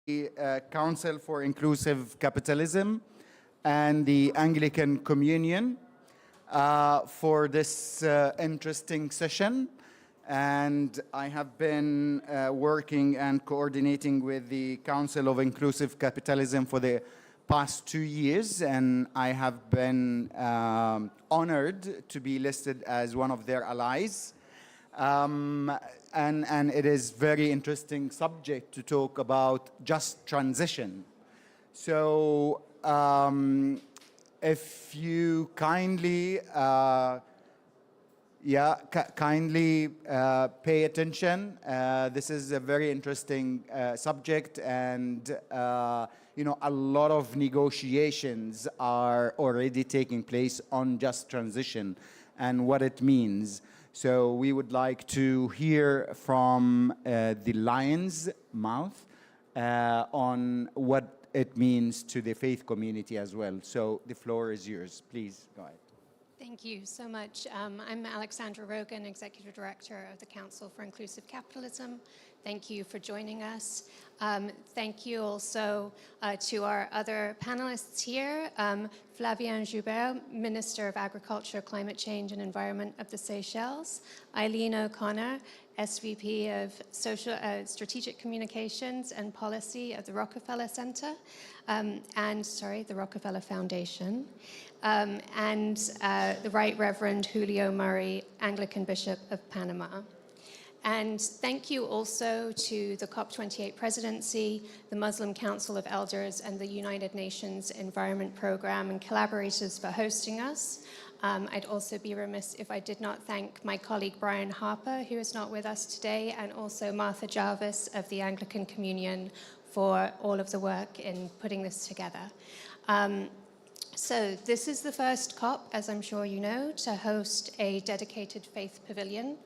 the Council for Inclusive Capitalism and the Anglican Communion for this interesting session. And I have been working and coordinating with the Council of Inclusive Capitalism for the past 2 years, and I have been honored to be listed as one of their allies. And it is very interesting subject to talk about just transition. So if you kindly pay attention. This is a very interesting subject, and a lot of negotiations are already taking place on just transition and what it means. So we would like to hear from the lion's mouth on what it means to the faith community as well. So the floor is yours. Please go ahead. Thank you so much. I'm Alexandra Rogan, Executive Director of the Council for Inclusive Capitalism. Thank you for joining us. Thank you also to our other panelists here. Flavien Joubert, Minister of Agriculture, Climate Change and Environment of the Seychelles. Eileen O'Connor, SVP of Strategic Communications and Policy of the Rockefeller Center, the Rockefeller Foundation. And the Right Reverend Julio Murray, Anglican Bishop of Panama. And thank you also to the COP28 presidency, the Muslim Council of Elders, and the United Nations Environment Program and collaborators for hosting us. I'd also be remiss if I did not thank my colleague Brian Harper, who is not with us today, and also Martha Jarvis of the Anglican Communion for all of the work in putting this together. So this is the first COP, as I'm sure you know, to host a dedicated faith pavilion.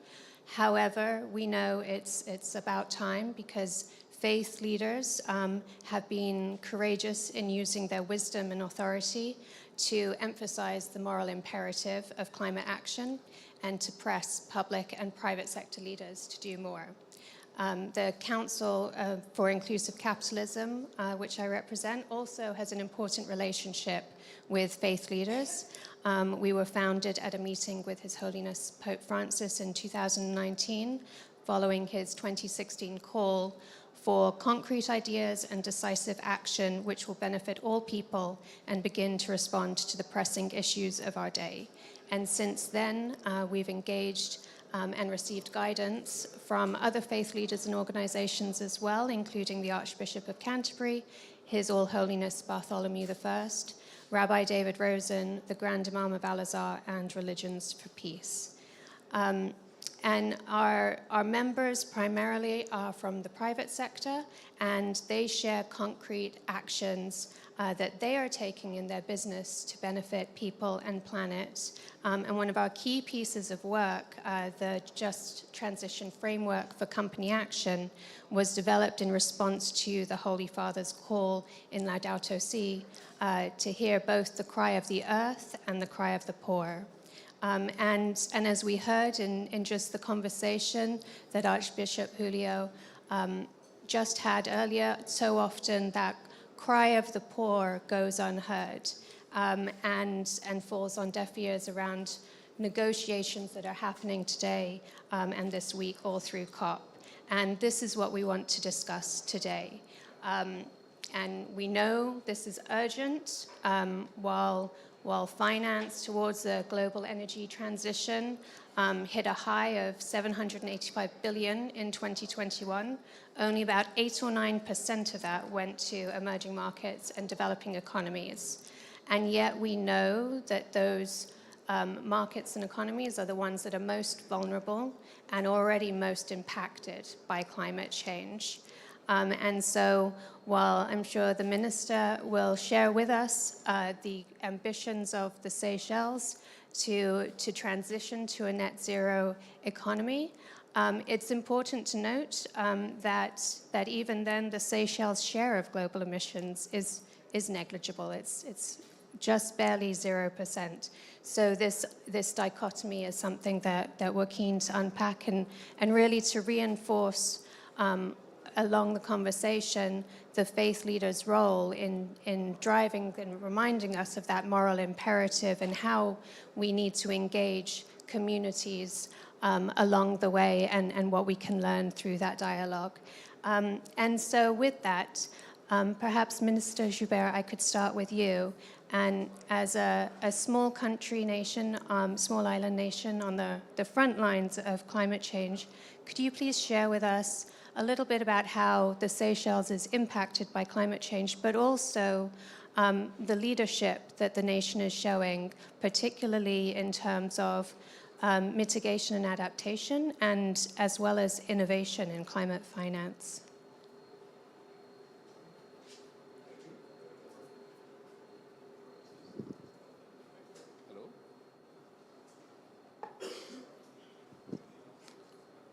However, we know it's about time because faith leaders have been courageous in using their wisdom and authority to emphasize the moral imperative of climate action and to press public and private sector leaders to do more. The Council for Inclusive Capitalism, which I represent, also has an important relationship with faith leaders. We were founded at a meeting with His Holiness Pope Francis in 2019, following his 2016 call for concrete ideas and decisive action which will benefit all people and begin to respond to the pressing issues of our day. And since then, we've engaged and received guidance from other faith leaders and organizations as well, including the Archbishop of Canterbury, His All Holiness Bartholomew I, Rabbi David Rosen, the Grand Imam of Al-Azhar, and Religions for Peace. And our members primarily are from the private sector, and they share concrete actions that they are taking in their business to benefit people and planet. And one of our key pieces of work, the Just Transition Framework for Company Action, was developed in response to the Holy Father's call in Laudato Si to hear both the cry of the earth and the cry of the poor. And as we heard in just the conversation that Archbishop Julio just had earlier, so often that cry of the poor goes unheard and falls on deaf ears around negotiations that are happening today and this week all through COP. And this is what we want to discuss today. And we know this is urgent while finance towards the global energy transition hit a high of $785 billion in 2021. Only about 8 or 9% of that went to emerging markets and developing economies. And yet we know that those markets and economies are the ones that are most vulnerable and already most impacted by climate change. And so while I'm sure the minister will share with us the ambitions of the Seychelles to transition to a net zero economy, it's important to note that even then the Seychelles' share of global emissions is negligible. It's just barely 0%. So this dichotomy is something that we're keen to unpack and really to reinforce along the conversation, the faith leaders' role in driving and reminding us of that moral imperative and how we need to engage communities along the way and what we can learn through that dialogue. And so with that, perhaps Minister Joubert, I could start with you. And as a small country nation, small island nation on the front lines of climate change, could you please share with us a little bit about how the Seychelles is impacted by climate change, but also the leadership that the nation is showing, particularly in terms of mitigation and adaptation, and as well as innovation in climate finance?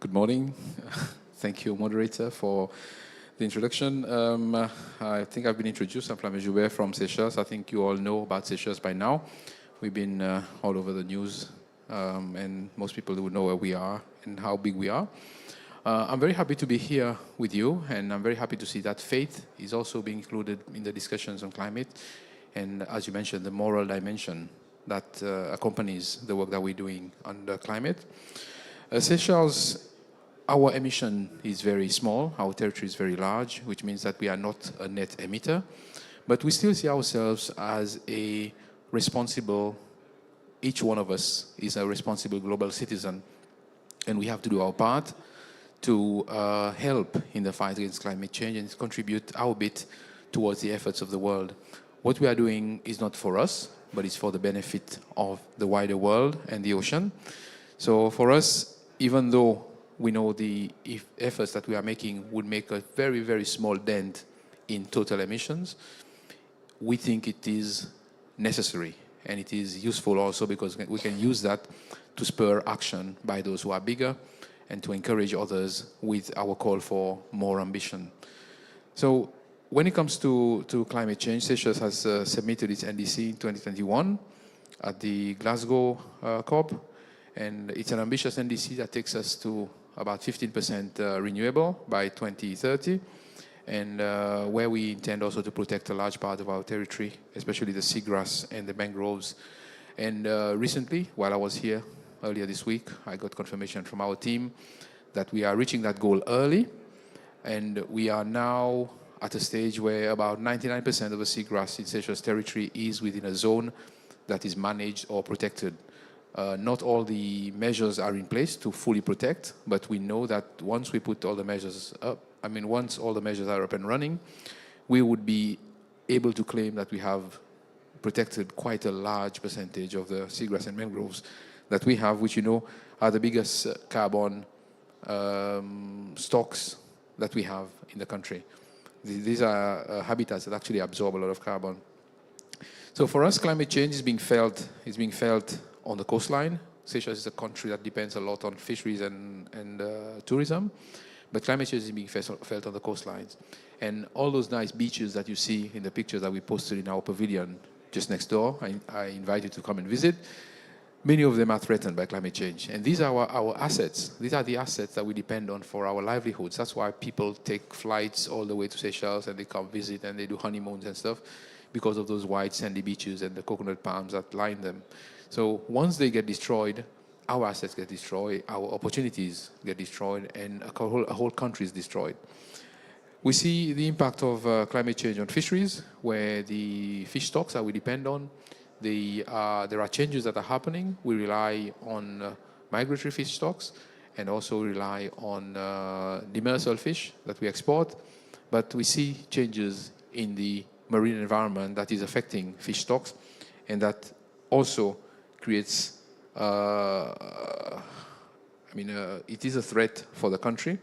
Good morning. Thank you, moderator, for the introduction. I think I've been introduced. I'm Flamme Joubert from Seychelles. I think you all know about Seychelles by now. We've been all over the news, and most people would know where we are and how big we are. I'm very happy to be here with you, and I'm very happy to see that faith is also being included in the discussions on climate, and as you mentioned, the moral dimension that accompanies the work that we're doing on the climate. Seychelles, our emission is very small, our territory is very large, which means that we are not a net emitter, but we still see ourselves as a responsible, each one of us is a responsible global citizen, and we have to do our part to help in the fight against climate change and contribute our bit towards the efforts of the world. What we are doing is not for us, but it's for the benefit of the wider world and the ocean. So for us, even though we know the efforts that we are making would make a very, very small dent in total emissions, we think it is necessary, and it is useful also because we can use that to spur action by those who are bigger and to encourage others with our call for more ambition. So when it comes to climate change, Seychelles has submitted its NDC in 2021 at the Glasgow COP, and it's an ambitious NDC that takes us to about 15% renewable by 2030, and where we intend also to protect a large part of our territory, especially the seagrass and the mangroves. And recently, while I was here earlier this week, I got confirmation from our team that we are reaching that goal early, and we are now at a stage where about 99% of the seagrass in Seychelles territory is within a zone that is managed or protected. Not all the measures are in place to fully protect, but we know that once we put all the measures up, once all the measures are up and running, we would be able to claim that we have protected quite a large percentage of the seagrass and mangroves that we have, which are the biggest carbon stocks that we have in the country. These are habitats that actually absorb a lot of carbon. So for us, climate change is being felt on the coastline. Seychelles is a country that depends a lot on fisheries and tourism, but climate change is being felt on the coastlines. And all those nice beaches that you see in the pictures that we posted in our pavilion just next door, I invite you to come and visit. Many of them are threatened by climate change. And these are our assets. These are the assets that we depend on for our livelihoods. That's why people take flights all the way to Seychelles and they come visit and they do honeymoons and stuff, because of those white sandy beaches and the coconut palms that line them. So once they get destroyed, our assets get destroyed, our opportunities get destroyed, and a whole country is destroyed. We see the impact of climate change on fisheries, where the fish stocks that we depend on, there are changes that are happening. We rely on migratory fish stocks and also rely on demersal fish that we export. But we see changes in the marine environment that is affecting fish stocks, and that also creates, it is a threat for the country,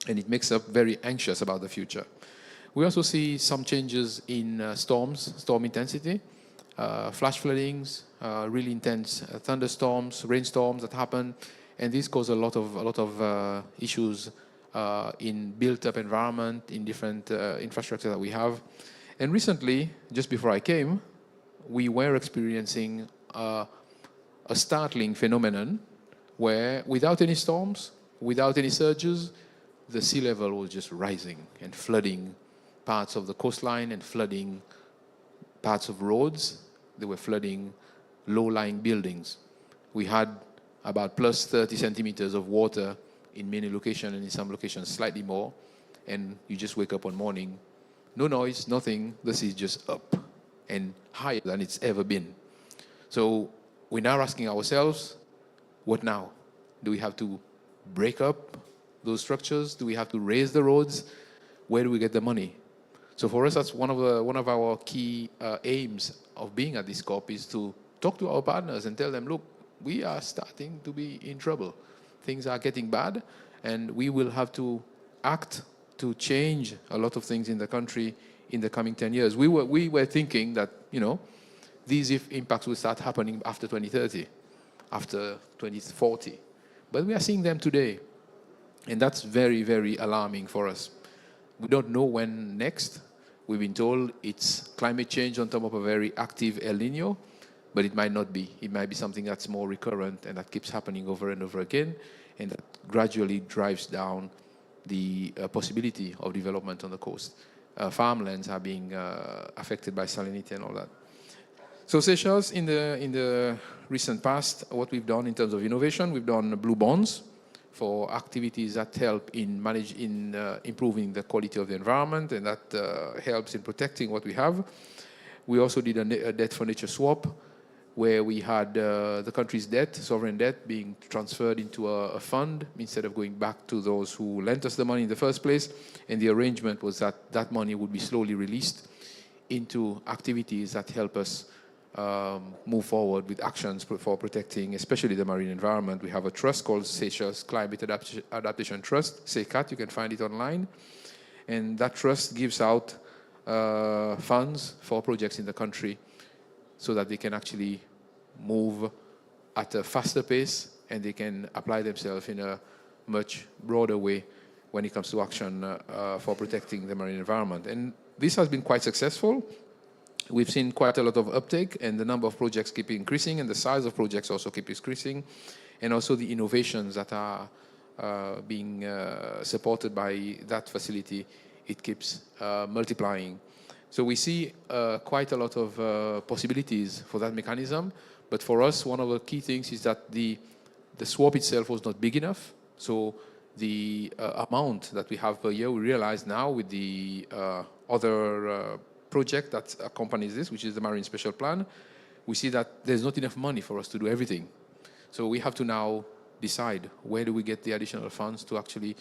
and it makes us very anxious about the future. We also see some changes in storm intensity, flash floodings, really intense thunderstorms, rainstorms that happen, and these cause a lot of issues in built-up environment, in different infrastructure that we have. And recently, just before I came, we were experiencing a startling phenomenon where, without any storms, without any surges, the sea level was just rising and flooding parts of the coastline and flooding parts of roads. They were flooding low-lying buildings. We had about plus 30 centimeters of water in many locations, and in some locations slightly more. And you just wake up one morning, no noise, nothing, the sea is just up and higher than it's ever been. So we're now asking ourselves, what now? Do we have to break up those structures? Do we have to raise the roads? Where do we get the money? So for us, that's one of our key aims of being at this COP, is to talk to our partners and tell them, look, we are starting to be in trouble. Things are getting bad, and we will have to act to change a lot of things in the country in the coming 10 years. We were thinking that, these impacts will start happening after 2030, after 2040. But we are seeing them today. And that's very, very alarming for us. We don't know when next. We've been told it's climate change on top of a very active El Nino, but it might not be. It might be something that's more recurrent and that keeps happening over and over again, and that gradually drives down the possibility of development on the coast. Farmlands are being affected by salinity and all that. So Seychelles, in the recent past, what we've done in terms of innovation, we've done blue bonds for activities that help in improving the quality of the environment, and that helps in protecting what we have. We also did a debt for nature swap, where we had the country's debt, sovereign debt, being transferred into a fund instead of going back to those who lent us the money in the first place. And the arrangement was that that money would be slowly released into activities that help us move forward with actions for protecting, especially the marine environment. We have a trust called Seychelles Climate Adaptation Trust, SECAT. You can find it online. And that trust gives out funds for projects in the country so that they can actually move at a faster pace and they can apply themselves in a much broader way when it comes to action for protecting the marine environment. And this has been quite successful. We've seen quite a lot of uptake, and the number of projects keep increasing, and the size of projects also keep increasing, and also the innovations that are being supported by that facility, it keeps multiplying. So we see quite a lot of possibilities for that mechanism, but for us, one of the key things is that the swap itself was not big enough. So the amount that we have per year, we realize now with the other project that accompanies this, which is the Marine Special Plan, we see that there's not enough money for us to do everything. So we have to now decide where do we get the additional funds to actually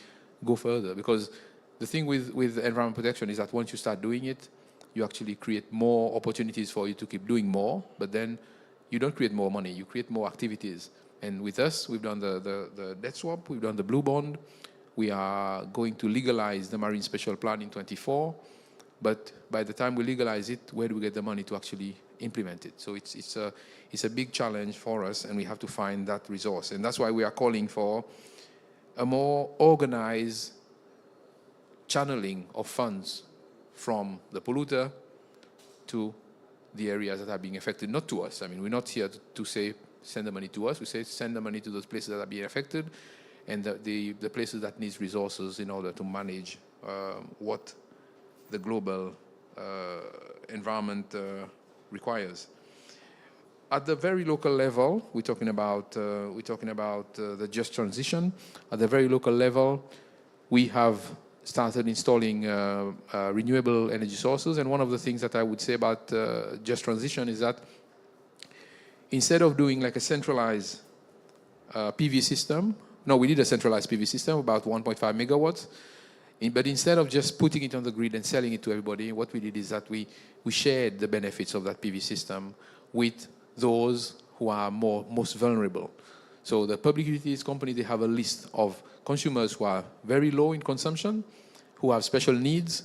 go further. Because the thing with environment protection is that once you start doing it, you actually create more opportunities for you to keep doing more, but then you don't create more money, you create more activities. And with us, we've done the debt swap, we've done the blue bond, we are going to legalize the Marine Special Plan in 24. But by the time we legalize it, where do we get the money to actually implement it? So it's a big challenge for us, and we have to find that resource. And that's why we are calling for a more organized channeling of funds from the polluter to the areas that are being affected, not to us. I mean, we're not here to say, send the money to us. We say, send the money to those places that are being affected and the places that need resources in order to manage what the global environment requires. At the very local level, we're talking about the just transition. At the very local level, we have started installing renewable energy sources. And one of the things that I would say about just transition is that instead of doing like a centralized PV system, no, we did a centralized PV system, about 1.5 megawatts. But instead of just putting it on the grid and selling it to everybody, what we did is that we shared the benefits of that PV system with those who are most vulnerable. So the public utilities company, they have a list of consumers who are very low in consumption, who have special needs.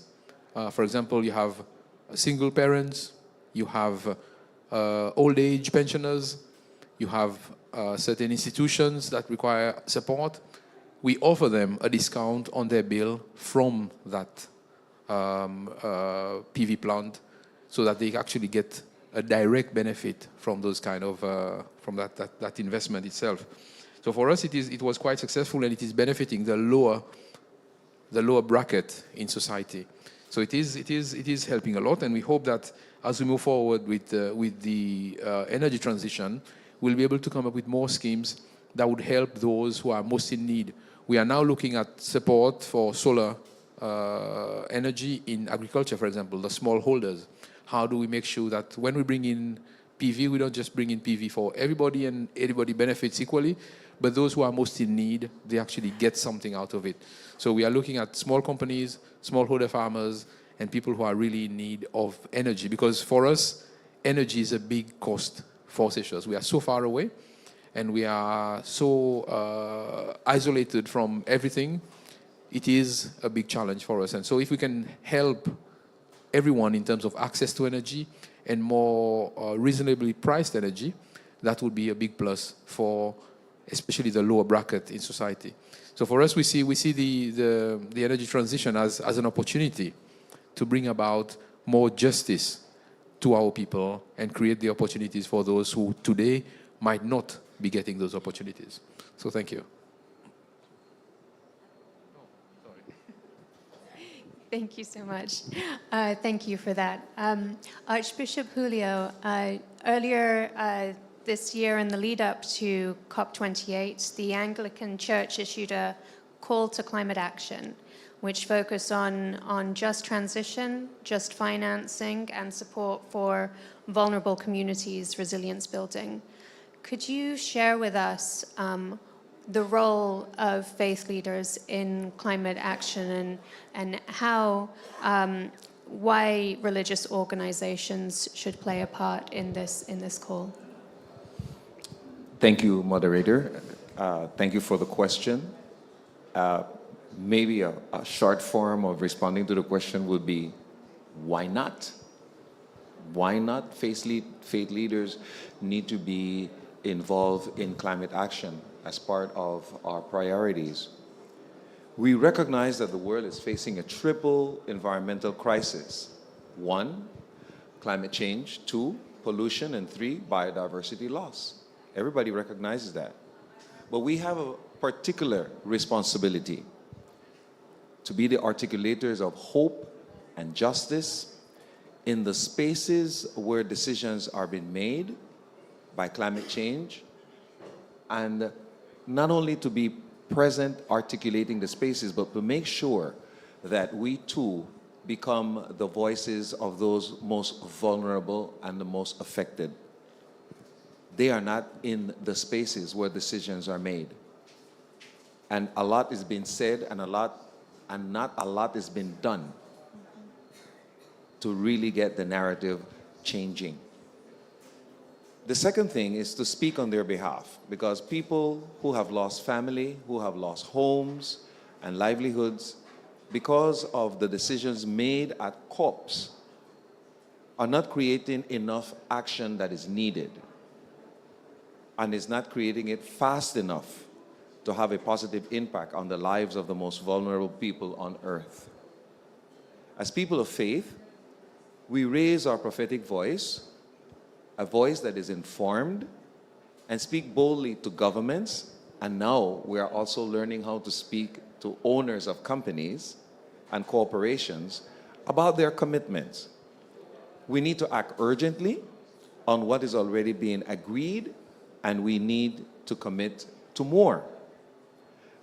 For example, you have single parents, you have old age pensioners, you have certain institutions that require support. We offer them a discount on their bill from that PV plant so that they actually get a direct benefit from those kind of, from that investment itself. So for us, it was quite successful, and it is benefiting the lower the lower bracket in society. So it is helping a lot, and we hope that as we move forward with the energy transition, we'll be able to come up with more schemes that would help those who are most in need. We are now looking at support for solar energy in agriculture, for example, the smallholders. How do we make sure that when we bring in PV, we don't just bring in PV for everybody and everybody benefits equally, but those who are most in need, they actually get something out of it. So we are looking at small companies, smallholder farmers, and people who are really in need of energy. Because for us, energy is a big cost for Seychelles. We are so far away, and we are so isolated from everything. It is a big challenge for us. And so if we can help everyone in terms of access to energy and more reasonably priced energy, that would be a big plus for especially the lower bracket in society. So for us, we see the energy transition as an opportunity to bring about more justice to our people and create the opportunities for those who today might not be getting those opportunities. So thank you. Thank you so much. Thank you for that. Archbishop Julio, earlier this year in the lead up to COP28, the Anglican Church issued a call to climate action, which focused on just transition, just financing, and support for vulnerable communities, resilience building. Could you share with us the role of faith leaders in climate action and how, why religious organizations should play a part in this call? Thank you, moderator. Thank you for the question. Maybe a short form of responding to the question would be, why not? Why not? Faith leaders need to be involved in climate action as part of our priorities. We recognize that the world is facing a triple environmental crisis. 1, climate change. 2, pollution. And 3, biodiversity loss. Everybody recognizes that. But we have a particular responsibility to be the articulators of hope and justice in the spaces where decisions are being made by climate change, and not only to be present articulating the spaces, but to make sure that we too become the voices of those most vulnerable and the most affected. They are not in the spaces where decisions are made. And a lot is being said and not a lot is being done to really get the narrative changing. The second thing is to speak on their behalf, because people who have lost family, who have lost homes and livelihoods because of the decisions made at COPs are not creating enough action that is needed, and is not creating it fast enough to have a positive impact on the lives of the most vulnerable people on earth. As people of faith, we raise our prophetic voice, a voice that is informed, and speak boldly to governments. And now we are also learning how to speak to owners of companies and corporations about their commitments. We need to act urgently on what is already being agreed, and we need to commit to more.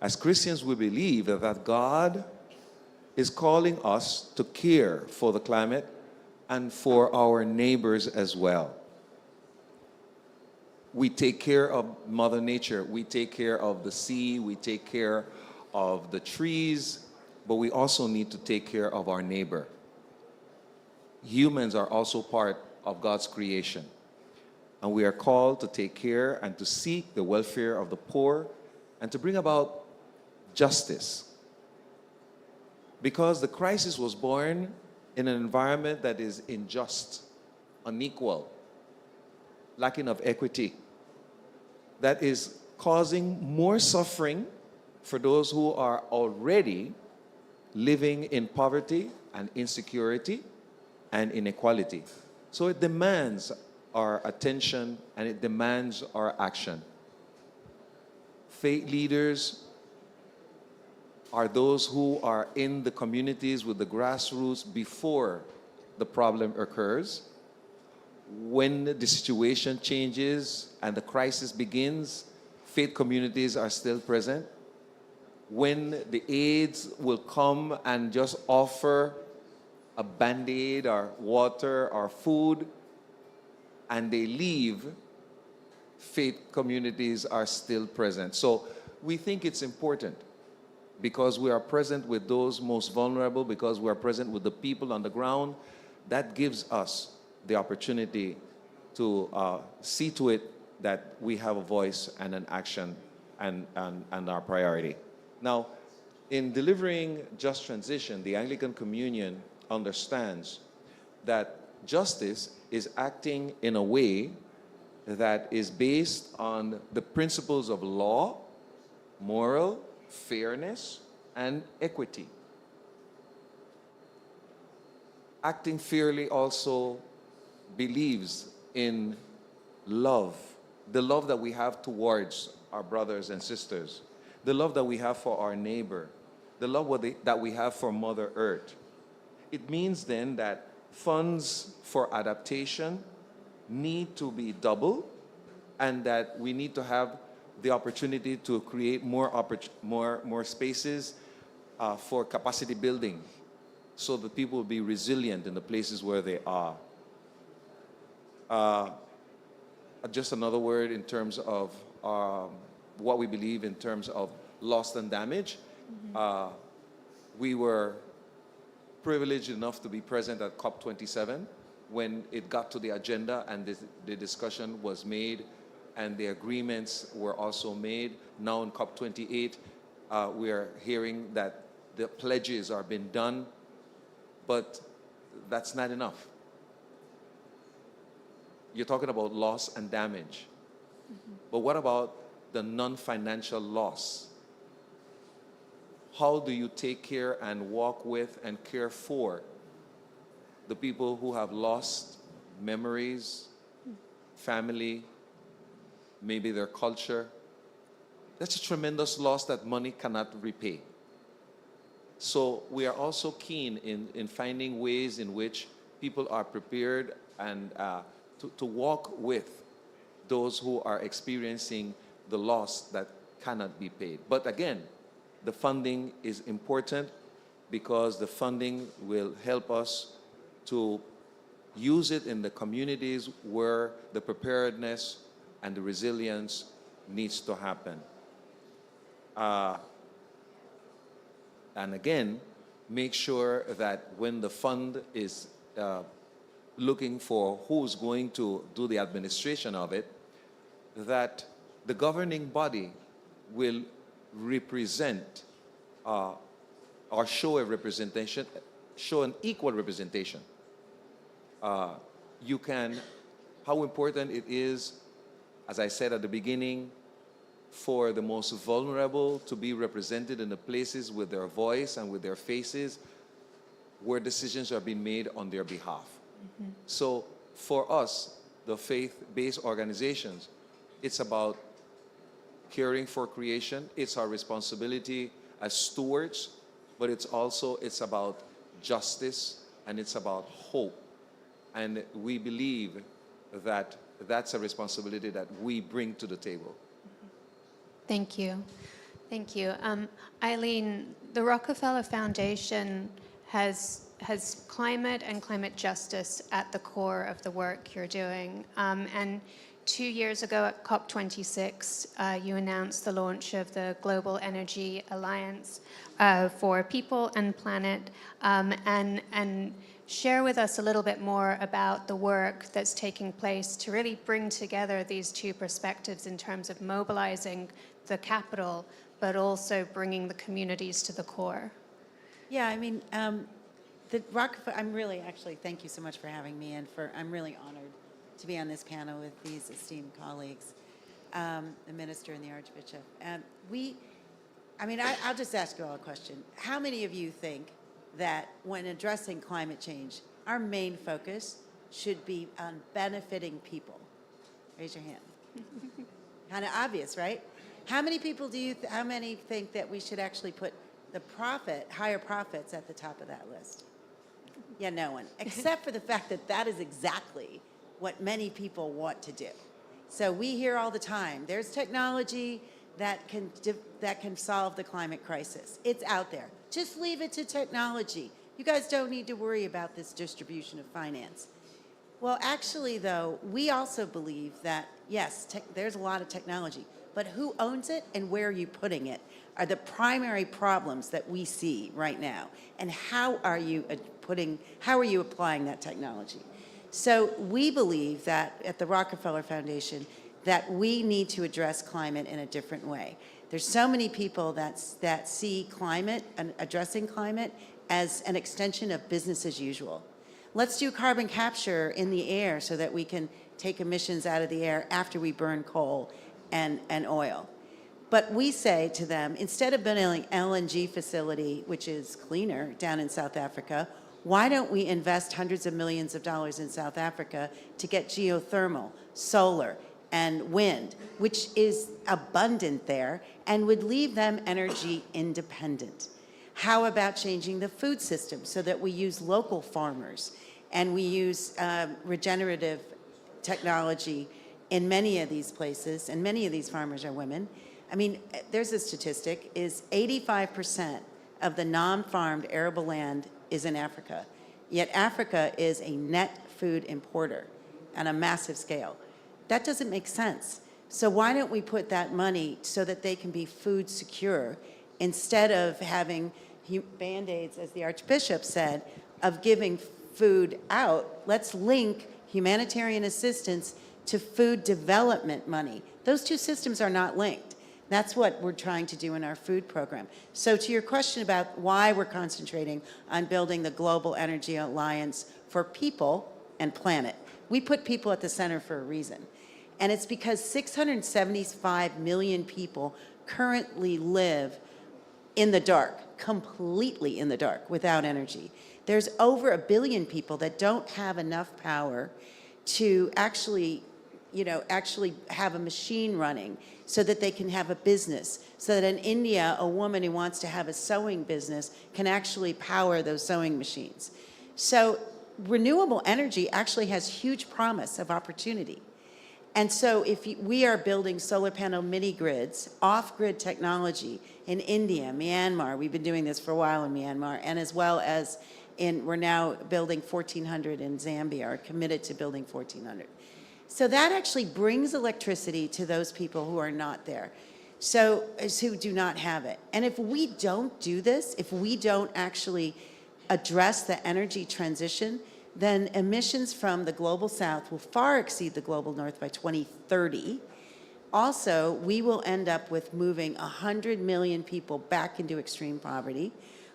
As Christians, we believe that God is calling us to care for the climate and for our neighbors as well. We take care of Mother Nature, we take care of the sea, we take care of the trees, but we also need to take care of our neighbor. Humans are also part of God's creation, and we are called to take care and to seek the welfare of the poor and to bring about justice. Because the crisis was born in an environment that is unjust, unequal, lacking of equity, that is causing more suffering for those who are already living in poverty and insecurity and inequality. So it demands our attention and it demands our action. Faith leaders are those who are in the communities with the grassroots before the problem occurs. When the situation changes and the crisis begins, faith communities are still present. When the aids will come and just offer a Band-Aid or water or food, and they leave, faith communities are still present. So we think it's important because we are present with those most vulnerable, because we are present with the people on the ground. That gives us the opportunity to see to it that we have a voice and an action and our priority. Now, in delivering just transition, the Anglican Communion understands that justice is acting in a way that is based on the principles of law, moral, fairness, and equity. Acting fairly also believes in love, the love that we have towards our brothers and sisters, the love that we have for our neighbor, the love that we have for Mother Earth. It means then that funds for adaptation need to be doubled, and that we need to have the opportunity to create more spaces for capacity building, so that people will be resilient in the places where they are. Just another word in terms of what we believe in terms of loss and damage. We were privileged enough to be present at COP27 when it got to the agenda and the discussion was made and the agreements were also made. Now in COP28, we are hearing that the pledges are being done, but that's not enough. You're talking about loss and damage. But what about the non-financial loss? How do you take care and walk with and care for the people who have lost memories, family, maybe their culture? That's a tremendous loss that money cannot repay. So we are also keen in finding ways in which people are prepared and to walk with those who are experiencing the loss that cannot be paid. But again, the funding is important because the funding will help us to use it in the communities where the preparedness and the resilience needs to happen. And again, make sure that when the fund is looking for who's going to do the administration of it, that the governing body will represent or show a representation, show an equal representation. How important it is, as I said at the beginning, for the most vulnerable to be represented in the places with their voice and with their faces where decisions are being made on their behalf. So for us, the faith-based organizations, it's about caring for creation. It's our responsibility as stewards, but it's about justice and it's about hope. And we believe that that's a responsibility that we bring to the table. Thank you. Thank you. Eileen, the Rockefeller Foundation has climate and climate justice at the core of the work you're doing. And 2 years ago at COP26, you announced the launch of the Global Energy Alliance for People and Planet. And share with us a little bit more about the work that's taking place to really bring together these two perspectives in terms of mobilizing the capital, but also bringing the communities to the core. Yeah, I mean, the Rockefeller, thank you so much for having me, and I'm really honored to be on this panel with these esteemed colleagues, the minister and the Archbishop. I'll just ask you all a question. How many of you think that when addressing climate change, our main focus should be on benefiting people? Raise your hand. Kind of obvious, right? How many people how many think that we should actually put higher profits at the top of that list? Yeah, no one, except for the fact that that is exactly what many people want to do. So we hear all the time, there's technology that can solve the climate crisis. It's out there. Just leave it to technology. You guys don't need to worry about this distribution of finance. Well, actually, though, we also believe that, yes, there's a lot of technology, but who owns it and where are you putting it are the primary problems that we see right now. And how are you applying that technology? So we believe that at the Rockefeller Foundation that we need to address climate in a different way. There's so many people that see climate and addressing climate as an extension of business as usual. Let's do carbon capture in the air so that we can take emissions out of the air after we burn coal and oil. But we say to them, instead of building an LNG facility, which is cleaner down in South Africa, why don't we invest hundreds of millions of dollars in South Africa to get geothermal, solar, and wind, which is abundant there, and would leave them energy independent? How about changing the food system so that we use local farmers and we use regenerative technology in many of these places, and many of these farmers are women. I mean, there's a statistic, is 85% of the non-farmed arable land is in Africa. Yet Africa is a net food importer on a massive scale. That doesn't make sense. So why don't we put that money so that they can be food secure instead of having Band-Aids, as the Archbishop said, of giving food out? Let's link humanitarian assistance to food development money. Those two systems are not linked. That's what we're trying to do in our food program. So to your question about why we're concentrating on building the Global Energy Alliance for people and planet, we put people at the center for a reason. And it's because 675 million people currently live in the dark, completely in the dark, without energy. There's over 1 billion people that don't have enough power to actually have a machine running so that they can have a business, so that in India, a woman who wants to have a sewing business can actually power those sewing machines. So renewable energy actually has huge promise of opportunity. And so we are building solar panel mini grids, off-grid technology in India, Myanmar. We've been doing this for a while in Myanmar, and as well as we're now building 1,400 in Zambia, are committed to building 1,400. So that actually brings electricity to those people who are not there, who do not have it. And if we don't do this, if we don't actually address the energy transition, then emissions from the global south will far exceed the global north by 2030. Also, we will end up with moving 100 million people back into extreme poverty.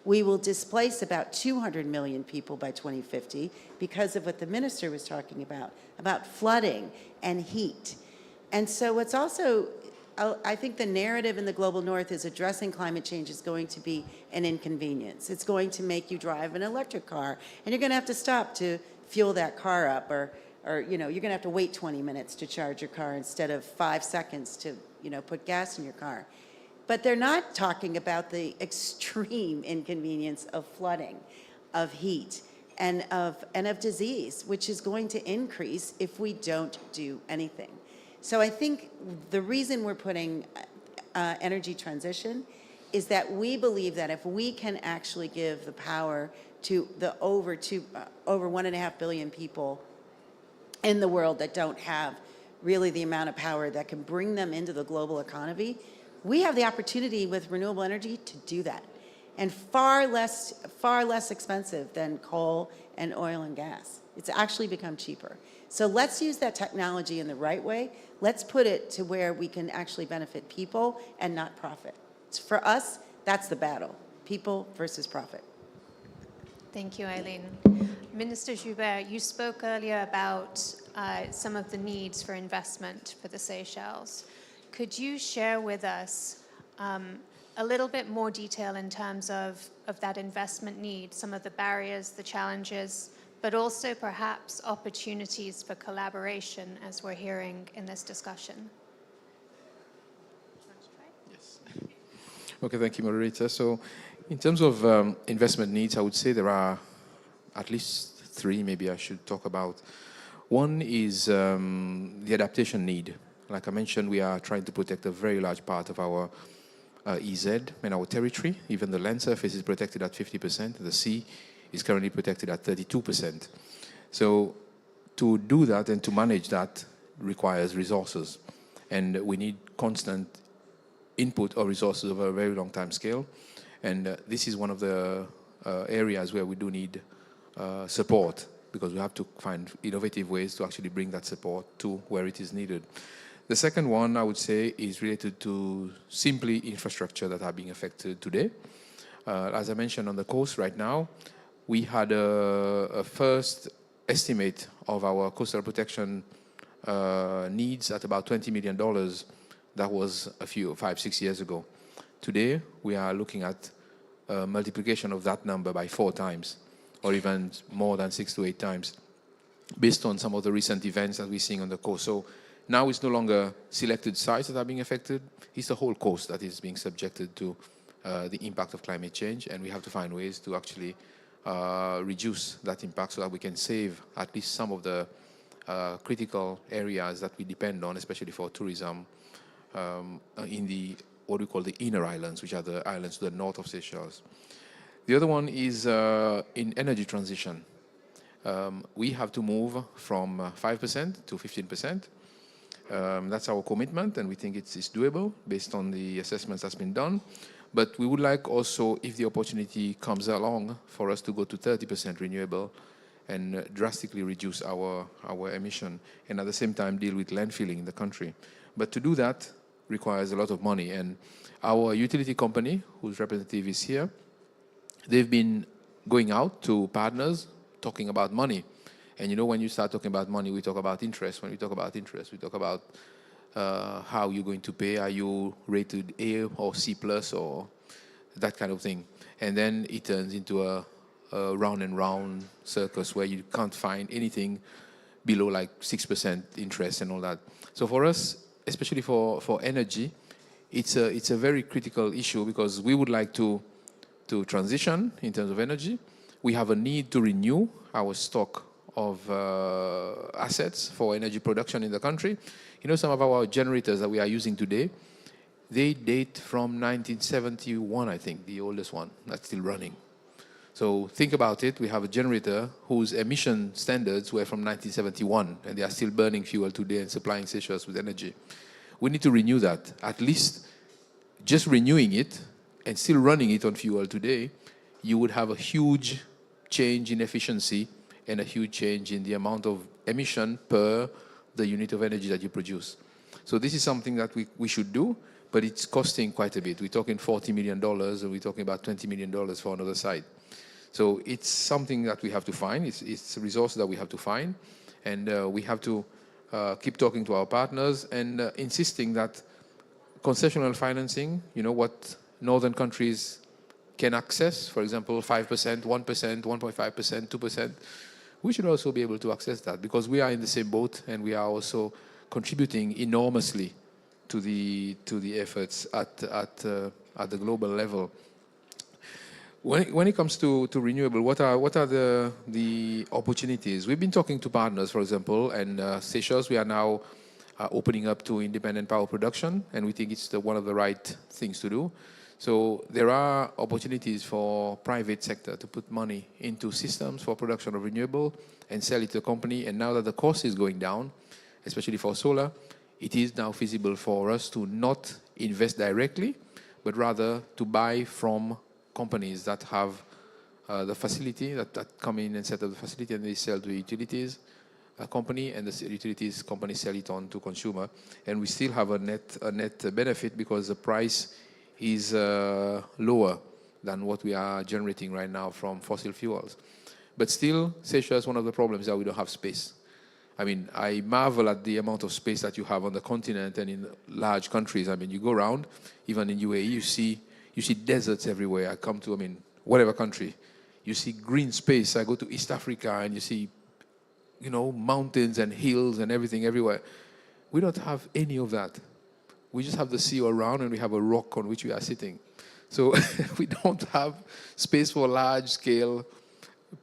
We will displace about 200 million people by 2050 because of what the minister was talking about flooding and heat. And so what's also, I think the narrative in the global north is addressing climate change is going to be an inconvenience. It's going to make you drive an electric car, and you're going to have to stop to fuel that car up, or you're going to have to wait 20 minutes to charge your car instead of 5 seconds to put gas in your car. But they're not talking about the extreme inconvenience of flooding, of heat, and of disease, which is going to increase if we don't do anything. So I think the reason we're putting energy transition is that we believe that if we can actually give the power to the over 1.5 billion people in the world that don't have really the amount of power that can bring them into the global economy, we have the opportunity with renewable energy to do that, and far less expensive than coal and oil and gas. It's actually become cheaper. So let's use that technology in the right way. Let's put it to where we can actually benefit people and not profit. For us, that's the battle, people versus profit. Thank you, Eileen. Minister Joubert, you spoke earlier about some of the needs for investment for the Seychelles. Could you share with us a little bit more detail in terms of that investment need, some of the barriers, the challenges, but also perhaps opportunities for collaboration, as we're hearing in this discussion? Yes. Okay, thank you, moderator. So In terms of investment needs, I would say there are at least three maybe I should talk about. One is the adaptation need. Like I mentioned, we are trying to protect a very large part of our EZ and our territory. Even the land surface is protected at 50%. The sea is currently protected at 32%. So to do that and to manage that requires resources. And we need constant input of resources over a very long time scale. And this is one of the areas where we do need support, because we have to find innovative ways to actually bring that support to where it is needed. The second one, I would say, is related to simply infrastructure that are being affected today. As I mentioned, on the coast right now, we had a first estimate of our coastal protection needs at about $20 million. That was 5-6 years ago. Today, we are looking at a multiplication of that number by 4 times, or even more than 6 to 8 times, based on some of the recent events that we're seeing on the coast. So now it's no longer selected sites that are being affected, it's the whole coast that is being subjected to the impact of climate change, and we have to find ways to actually reduce that impact so that we can save at least some of the critical areas that we depend on, especially for tourism, in the what we call the inner islands, which are the islands to the north of Seychelles. The other one is in energy transition. We have to move from 5% to 15%. That's our commitment, and we think it's doable based on the assessments that's been done. But we would like also, if the opportunity comes along, for us to go to 30% renewable and drastically reduce our emission, and at the same time deal with landfilling in the country. But to do that requires a lot of money, and our utility company, whose representative is here, they've been going out to partners talking about money. And you know, when you start talking about money, we talk about interest. When we talk about interest, we talk about how you're going to pay. Are you rated A or C plus or that kind of thing? And then it turns into a round and round circus where you can't find anything below like 6% interest and all that. So for us, especially for energy, it's a very critical issue, because we would like to transition in terms of energy. We have a need to renew our stock of assets for energy production in the country. You know, some of our generators that we are using today, they date from 1971, I think, the oldest one that's still running. So think about it. We have a generator whose emission standards were from 1971, and they are still burning fuel today and supplying Seychelles with energy. We need to renew that. At least just renewing it and still running it on fuel today, you would have a huge change in efficiency and a huge change in the amount of emission per the unit of energy that you produce. So this is something that we should do, but it's costing quite a bit. We're talking $40 million, and we're talking about $20 million for another site. So it's something that we have to find. It's a resource that we have to find, and we have to keep talking to our partners and insisting that concessional financing, you know, what northern countries can access, for example, 5%, 1%, 1.5%, 2%, we should also be able to access that, because we are in the same boat, and we are also contributing enormously to the efforts at the global level. When it comes to renewable, what are the opportunities? We've been talking to partners, for example, and Seychelles, we are now opening up to independent power production, and we think it's one of the right things to do. So there are opportunities for private sector to put money into systems for production of renewable and sell it to a company. And now that the cost is going down, especially for solar, it is now feasible for us to not invest directly, but rather to buy from companies that have the facility, that come in and set up the facility, and they sell to utilities company, and the utilities company sell it on to consumer. And we still have a net benefit, because the price is lower than what we are generating right now from fossil fuels. But still, Seychelles, one of the problems is that we don't have space. I mean, I marvel at the amount of space that you have on the continent and in large countries. I mean, you go around, even in UAE, you see deserts everywhere. I come to, whatever country, you see green space. I go to East Africa, and you see, mountains and hills and everything everywhere. We don't have any of that. We just have the sea around, and we have a rock on which we are sitting. So we don't have space for large-scale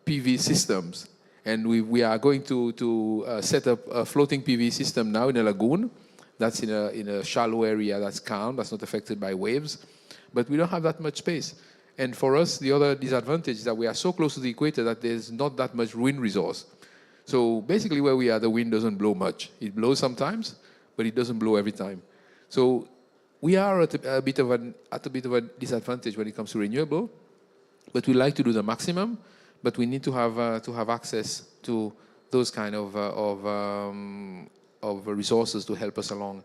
PV systems. And we are going to set up a floating PV system now in a lagoon. That's in a shallow area that's calm, that's not affected by waves. But we don't have that much space. And for us, the other disadvantage is that we are so close to the equator that there's not that much wind resource. So basically where we are, the wind doesn't blow much. It blows sometimes, but it doesn't blow every time. So we are at a bit of a disadvantage when it comes to renewable, but we like to do the maximum, but we need to have access to those kind of resources to help us along.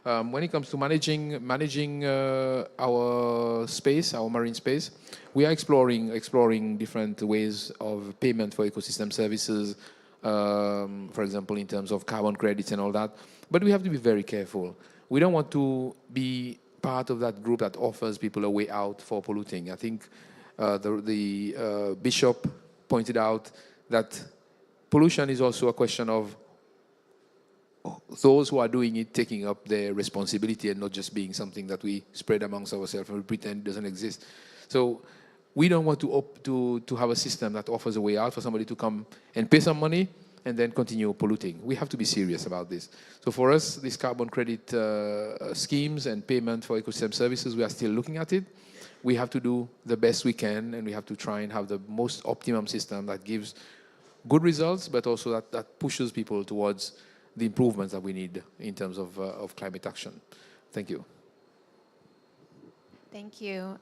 When it comes to managing our space, our marine space, we are exploring different ways of payment for ecosystem services, for example, in terms of carbon credits and all that. But we have to be very careful. We don't want to be part of that group that offers people a way out for polluting. I think the bishop pointed out that pollution is also a question of those who are doing it taking up their responsibility and not just being something that we spread amongst ourselves and we pretend doesn't exist. So we don't want to have a system that offers a way out for somebody to come and pay some money and then continue polluting. We have to be serious about this. So for us, these carbon credit schemes and payment for ecosystem services, we are still looking at it. We have to do the best we can, and we have to try and have the most optimum system that gives good results, but also that pushes people towards the improvements that we need in terms of climate action. Thank you. Thank you.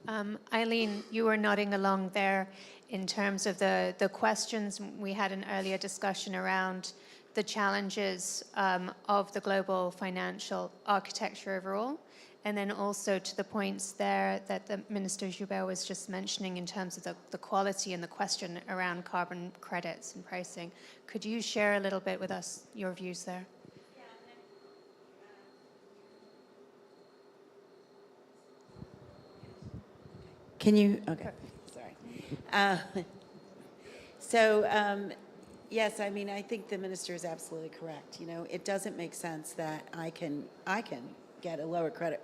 Eileen, you were nodding along there in terms of the questions. We had an earlier discussion around the challenges of the global financial architecture overall, and then also to the points there that the Minister Joubert was just mentioning in terms of the quality and the question around carbon credits and pricing. Could you share a little bit with us your views there? Can you, okay, sorry. Yes, I mean, I think the minister is absolutely correct. You know, it doesn't make sense that I can get a lower credit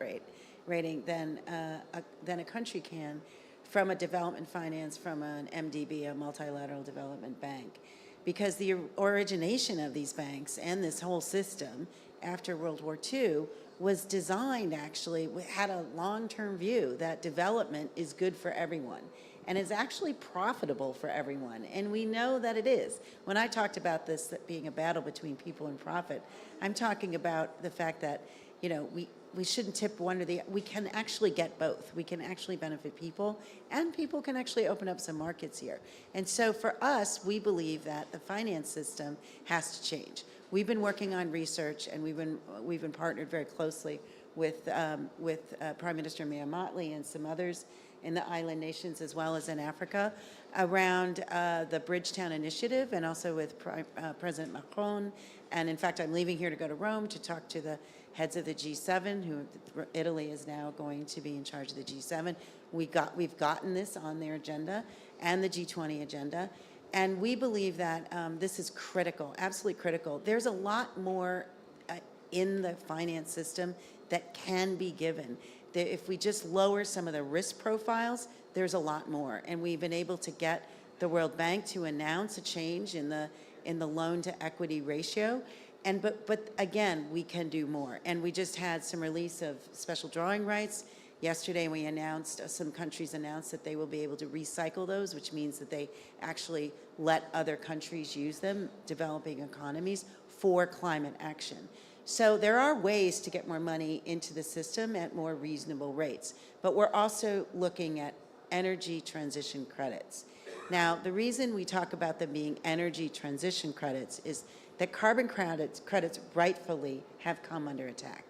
rating than a country can from a development finance, from an MDB, a multilateral development bank, because the origination of these banks and this whole system after World War II was designed, actually, had a long-term view that development is good for everyone and is actually profitable for everyone. And we know that it is. When I talked about this being a battle between people and profit, I'm talking about the fact that, you know, we shouldn't tip one or the other. We can actually get both. We can actually benefit people, and people can actually open up some markets here. And so for us, we believe that the finance system has to change. We've been working on research, and we've been partnered very closely with Prime Minister Mia Mottley and some others in the island nations as well as in Africa around the Bridgetown Initiative, and also with President Macron. And in fact, I'm leaving here to go to Rome to talk to the heads of the G7, who Italy is now going to be in charge of the G7. We've gotten this on their agenda and the G20 agenda. And we believe that this is critical, absolutely critical. There's a lot more in the finance system that can be given. If we just lower some of the risk profiles, there's a lot more. And we've been able to get the World Bank to announce a change in the loan to equity ratio. But again, we can do more. And we just had some release of special drawing rights. Yesterday we announced, some countries announced that they will be able to recycle those, which means that they actually let other countries use them, developing economies, for climate action. So there are ways to get more money into the system at more reasonable rates. But we're also looking at energy transition credits. Now, the reason we talk about them being energy transition credits is that carbon credits rightfully have come under attack.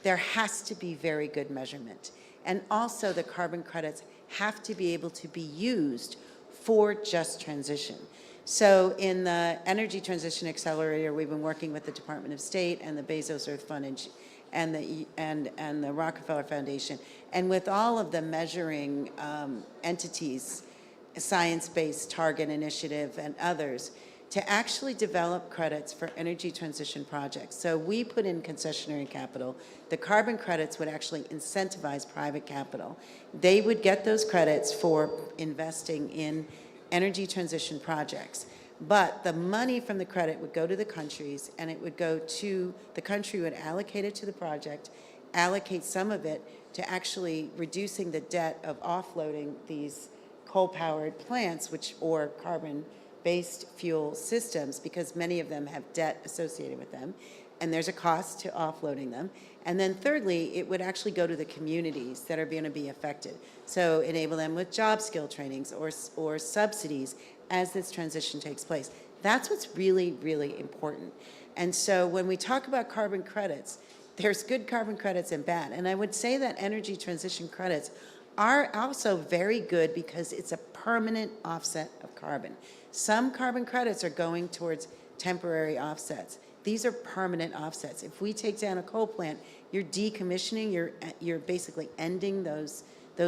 There has to be very good measurement. And also the carbon credits have to be able to be used for just transition. So in the Energy Transition Accelerator, we've been working with the Department of State and the Bezos Earth Fund and the Rockefeller Foundation, and with all of the measuring entities Science-Based Target Initiative and others to actually develop credits for energy transition projects. So we put in concessionary capital. The carbon credits would actually incentivize private capital. They would get those credits for investing in energy transition projects. But the money from the credit would go to the countries, and it would go to, the country would allocate it to the project, allocate some of it to actually reducing the debt of offloading these coal-powered plants, or carbon-based fuel systems, because many of them have debt associated with them, and there's a cost to offloading them. And then thirdly, it would actually go to the communities that are going to be affected. So enable them with job skill trainings or subsidies as this transition takes place. That's what's really, really important. And so when we talk about carbon credits, there's good carbon credits and bad. And I would say that energy transition credits are also very good because it's a permanent offset of carbon. Some carbon credits are going towards temporary offsets. These are permanent offsets. If we take down a coal plant, you're decommissioning, you're basically ending those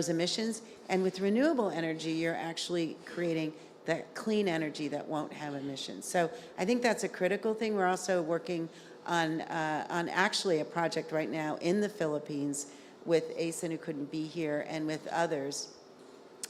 emissions. And with renewable energy, you're actually creating that clean energy that won't have emissions. So I think that's a critical thing. We're also working on actually a project right now in the Philippines with ASIN, who couldn't be here, and with others.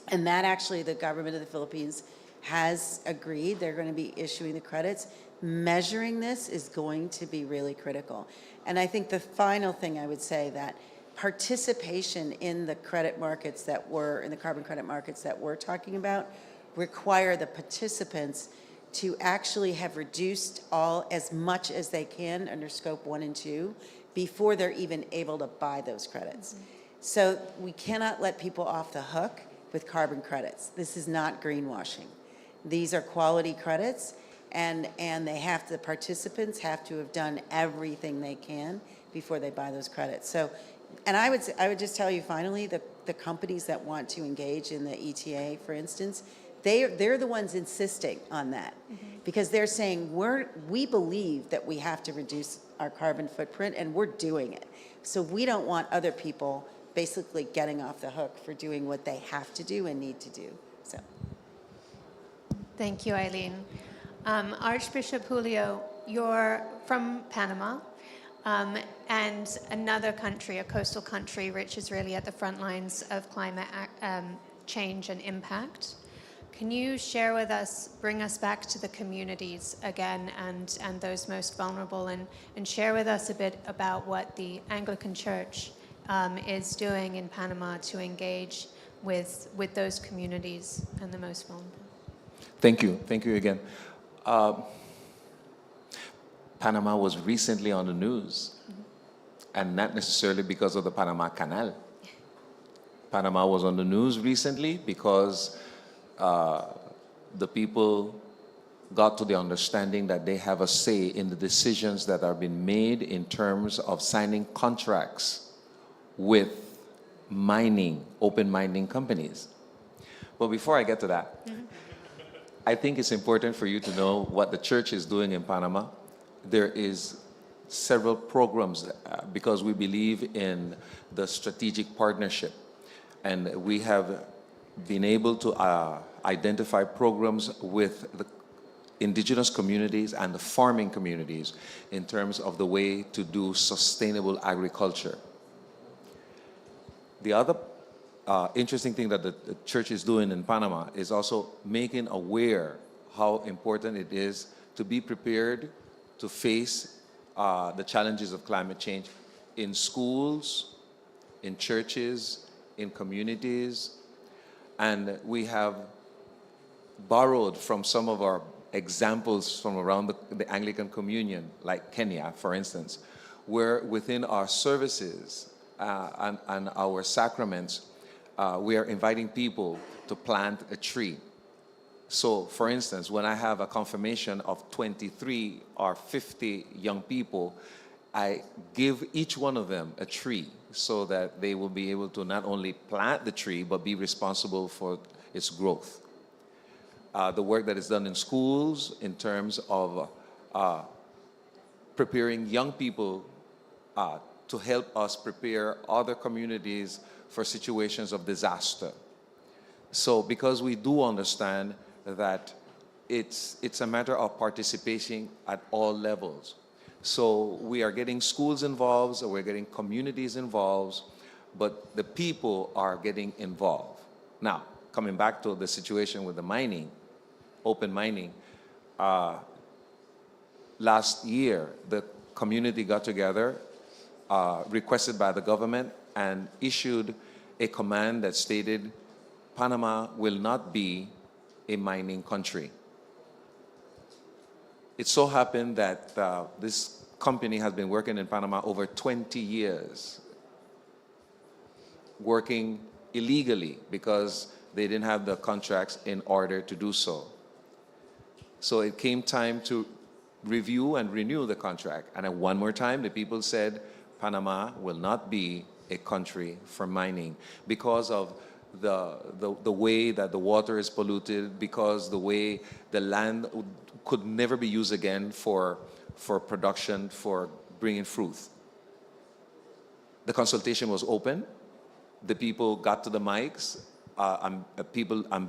And that actually, the government of the Philippines has agreed they're going to be issuing the credits. Measuring this is going to be really critical. And I think the final thing I would say, that participation in the credit markets in the carbon credit markets that we're talking about, require the participants to actually have reduced as much as they can under scope 1 and 2 before they're even able to buy those credits. Mm-hmm. So we cannot let people off the hook with carbon credits. This is not greenwashing. These are quality credits, and the participants have to have done everything they can before they buy those credits. So, and I would just tell you finally, the companies that want to engage in the ETA, for instance, they're the ones insisting on that, mm-hmm. because they're saying we believe that we have to reduce our carbon footprint, and we're doing it. So we don't want other people basically getting off the hook for doing what they have to do and need to do. So, thank you, Eileen. Archbishop Julio, you're from Panama, and another country, a coastal country, which is really at the front lines of climate change and impact. Can you share with us, bring us back to the communities again and those most vulnerable, and share with us a bit about what the Anglican Church is doing in Panama to engage with those communities and the most vulnerable? Thank you. Thank you again. Panama was recently on the news, mm-hmm. and not necessarily because of the Panama Canal. Panama was on the news recently because the people got to the understanding that they have a say in the decisions that are being made in terms of signing contracts with open mining companies. But before I get to that, mm-hmm. I think it's important for you to know what the church is doing in Panama. There is several programs because we believe in the strategic partnership, and we have been able to identify programs with the indigenous communities and the farming communities in terms of the way to do sustainable agriculture. The other interesting thing that the church is doing in Panama is also making aware how important it is to be prepared to face the challenges of climate change in schools, in churches, in communities. And we have borrowed from some of our examples from around the Anglican Communion, like Kenya, for instance, where within our services and our sacraments, we are inviting people to plant a tree. So, for instance, when I have a confirmation of 23 or 50 young people, I give each one of them a tree so that they will be able to not only plant the tree, but be responsible for its growth. The work that is done in schools in terms of preparing young people to help us prepare other communities for situations of disaster. So because we do understand that it's a matter of participating at all levels. So we are getting schools involved, or we're getting communities involved, but the people are getting involved. Now, coming back to the situation with the mining, open mining, last year, the community got together, requested by the government, and issued a command that stated, Panama will not be a mining country. It so happened that this company has been working in Panama over 20 years, working illegally because they didn't have the contracts in order to do so. So it came time to review and renew the contract. And then one more time, the people said, Panama will not be a country for mining because of the way that the water is polluted, because the way the land could never be used again for production, for bringing fruit. The consultation was open. The people got to the mics. People and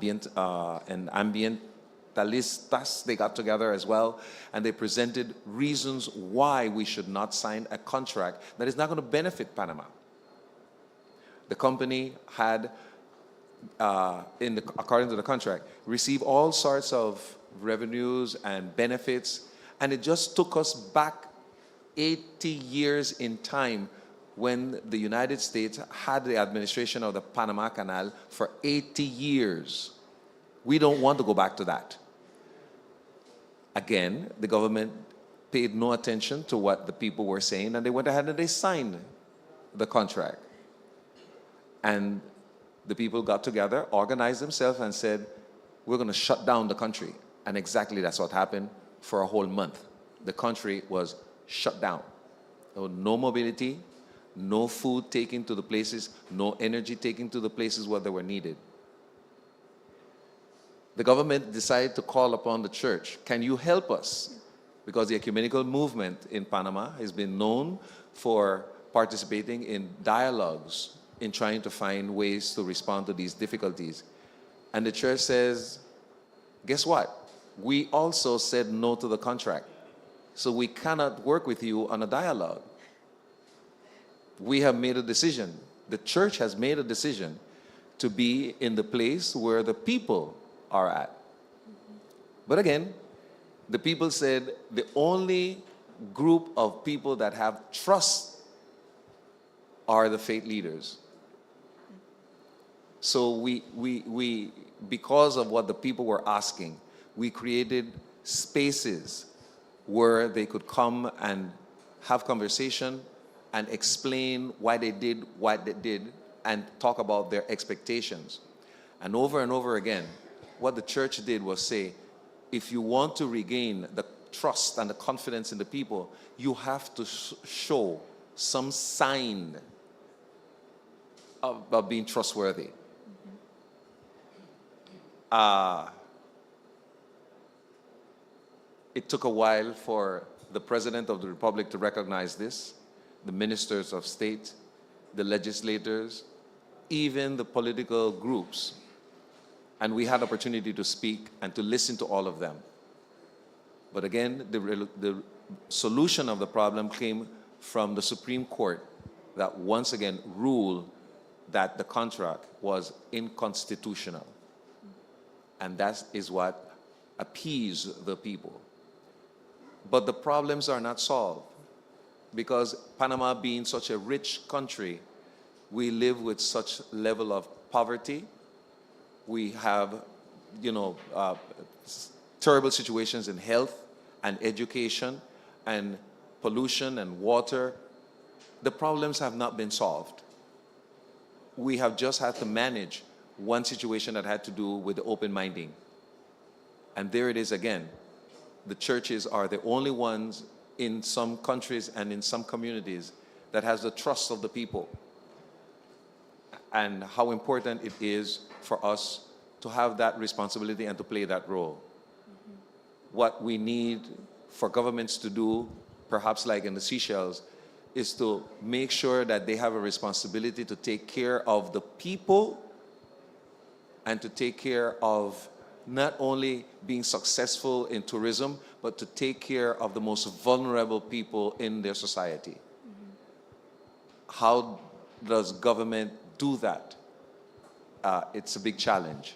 ambientalistas, they got together as well, and they presented reasons why we should not sign a contract that is not going to benefit Panama. The company had, according to the contract, received all sorts of revenues and benefits, and it just took us back 80 years in time when the United States had the administration of the Panama Canal for 80 years. We don't want to go back to that. Again, the government paid no attention to what the people were saying, and they went ahead and they signed the contract. And the people got together, organized themselves, and said, we're going to shut down the country. And exactly that's what happened for a whole month. The country was shut down. There was no mobility, no food taken to the places, no energy taken to the places where they were needed. The government decided to call upon the church. Can you help us? Because the ecumenical movement in Panama has been known for participating in dialogues, in trying to find ways to respond to these difficulties. And the church says, guess what? We also said no to the contract. So we cannot work with you on a dialogue. We have made a decision. The church has made a decision to be in the place where the people are at. But again, the people said the only group of people that have trust are the faith leaders. So we because of what the people were asking, we created spaces where they could come and have conversation and explain why they did what they did and talk about their expectations. And over again, what the church did was say, if you want to regain the trust and the confidence in the people, you have to show some sign of being trustworthy. It took a while for the President of the Republic to recognize this, the ministers of state, the legislators, even the political groups. And we had opportunity to speak and to listen to all of them. But again, the solution of the problem came from the Supreme Court that once again ruled that the contract was unconstitutional. And that is what appeased the people. But the problems are not solved because Panama being such a rich country, we live with such level of poverty. We have, terrible situations in health and education and pollution and water. The problems have not been solved. We have just had to manage one situation that had to do with the open mining. And there it is again. The churches are the only ones in some countries and in some communities that has the trust of the people. And how important it is for us to have that responsibility and to play that role. What we need for governments to do, perhaps like in the Seychelles, is to make sure that they have a responsibility to take care of the people and to take care of not only being successful in tourism, but to take care of the most vulnerable people in their society. How does government do that? It's a big challenge.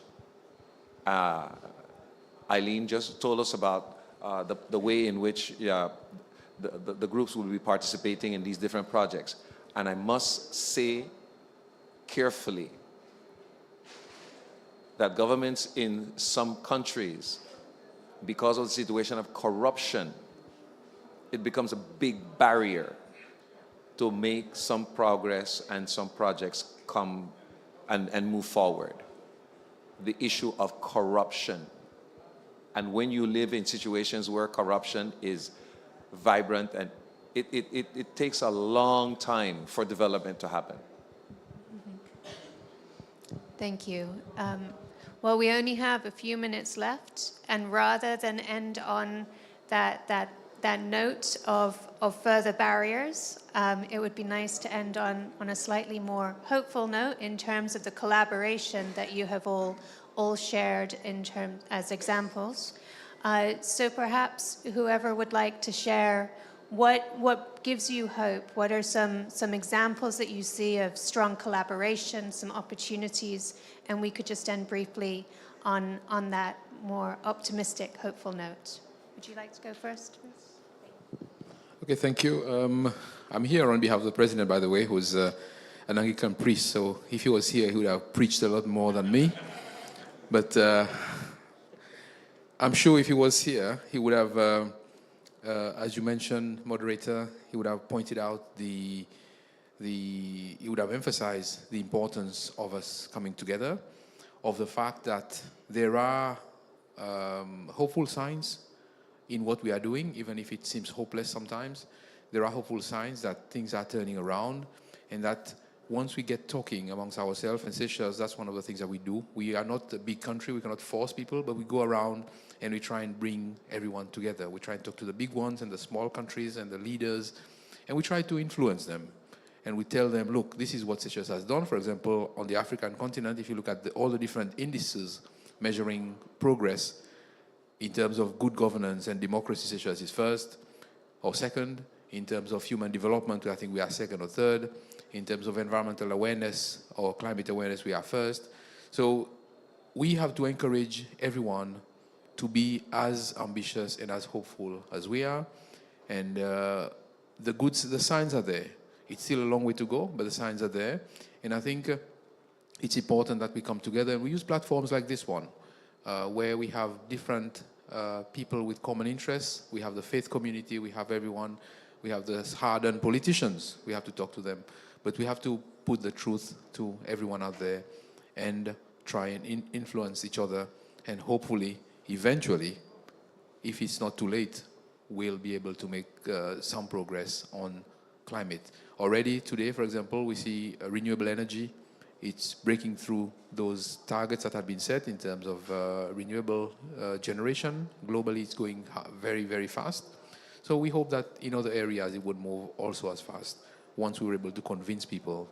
Eileen just told us about the way in which the groups will be participating in these different projects. And I must say carefully that governments in some countries, because of the situation of corruption, it becomes a big barrier to make some progress and some projects come and move forward. The issue of corruption. And when you live in situations where corruption is vibrant, and it takes a long time for development to happen. Thank you. Well, we only have a few minutes left, and rather than end on that note of further barriers, it would be nice to end on a slightly more hopeful note in terms of the collaboration that you have all shared as examples. So perhaps whoever would like to share what gives you hope? What are some examples that you see of strong collaboration, some opportunities? And we could just end briefly on that more optimistic, hopeful note. Would you like to go first, please? Okay, thank you. I'm here on behalf of the president, by the way, who's an Anglican priest. So if he was here, he would have preached a lot more than me. But I'm sure if he was here, he would have, as you mentioned, moderator, he would have pointed out he would have emphasized the importance of us coming together, of the fact that there are hopeful signs in what we are doing, even if it seems hopeless sometimes. There are hopeful signs that things are turning around, and that once we get talking amongst ourselves and Seychelles, that's one of the things that we do. We are not a big country, we cannot force people, but we go around and we try and bring everyone together. We try and talk to the big ones and the small countries and the leaders, and we try to influence them. And we tell them, look, this is what Seychelles has done. For example, on the African continent, if you look at all the different indices measuring progress in terms of good governance and democracy, Seychelles is first or second. In terms of human development, I think we are second or third. In terms of environmental awareness or climate awareness, we are first. So we have to encourage everyone to be as ambitious and as hopeful as we are. And the signs are there. It's still a long way to go, but the signs are there. And I think it's important that we come together and we use platforms like this one, where we have different people with common interests. We have the faith community, we have everyone, we have the hardened politicians, we have to talk to them. But we have to put the truth to everyone out there and try and influence each other. And hopefully, eventually, if it's not too late, we'll be able to make some progress on climate. Already today, for example, we see renewable energy. It's breaking through those targets that have been set in terms of renewable generation. Globally, it's going very, very fast. So we hope that in other areas it would move also as fast once we were able to convince people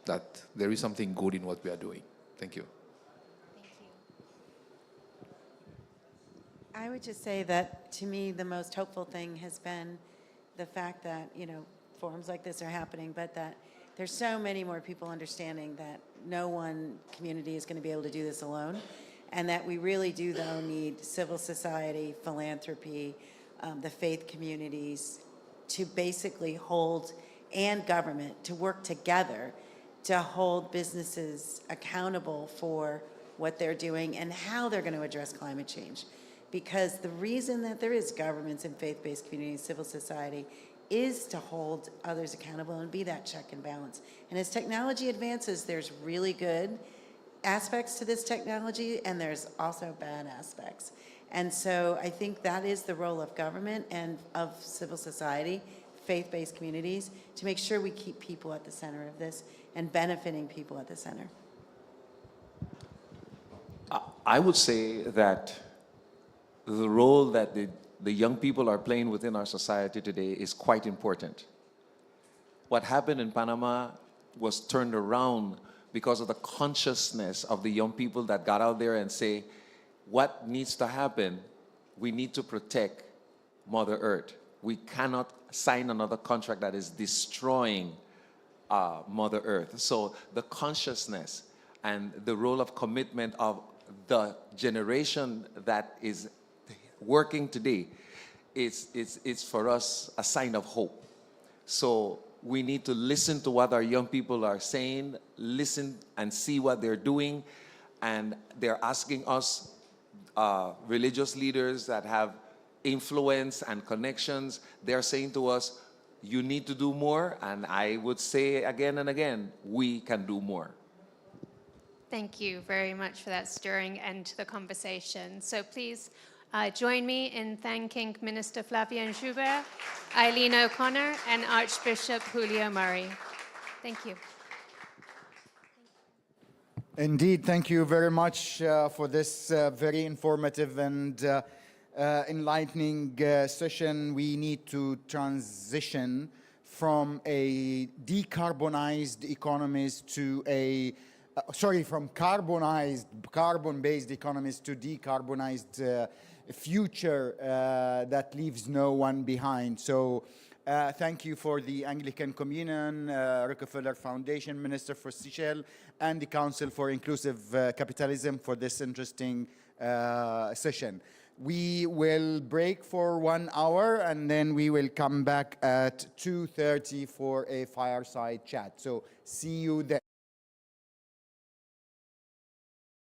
that there is something good in what we are doing. Thank you. Thank you. I would just say that, to me, the most hopeful thing has been the fact that, forums like this are happening, but that there's so many more people understanding that no one community is going to be able to do this alone, and that we really do, though, need civil society, philanthropy, the faith communities to basically hold, and government to work together to hold businesses accountable for what they're doing and how they're going to address climate change. Because the reason that there is governments and faith-based communities, civil society, is to hold others accountable and be that check and balance. And as technology advances, there's really good aspects to this technology, and there's also bad aspects. And so I think that is the role of government and of civil society, faith-based communities, to make sure we keep people at the center of this and benefiting people at the center. I would say that the role that the young people are playing within our society today is quite important. What happened in Panama was turned around because of the consciousness of the young people that got out there and say, what needs to happen? We need to protect Mother Earth. We cannot sign another contract that is destroying Mother Earth. So the consciousness and the role of commitment of the generation that is working today, it's for us a sign of hope. So we need to listen to what our young people are saying, listen and see what they're doing, and they're asking us, religious leaders that have influence and connections, they're saying to us, you need to do more, and I would say again and again, we can do more. Thank you very much for that stirring end to the conversation. So please join me in thanking Minister Flavien Joubert, Eileen O'Connor, and Archbishop Julio Murray. Thank you. Indeed, thank you very much for this very informative and enlightening session. We need to transition from a decarbonized economies to a from carbon-based economies to decarbonized future that leaves no one behind. So thank you for the Anglican Communion, Rockefeller Foundation, Minister for Seychelles, and the Council for Inclusive Capitalism for this interesting session. We will break for 1 hour, and then we will come back at 2:30 for a fireside chat. So see you then.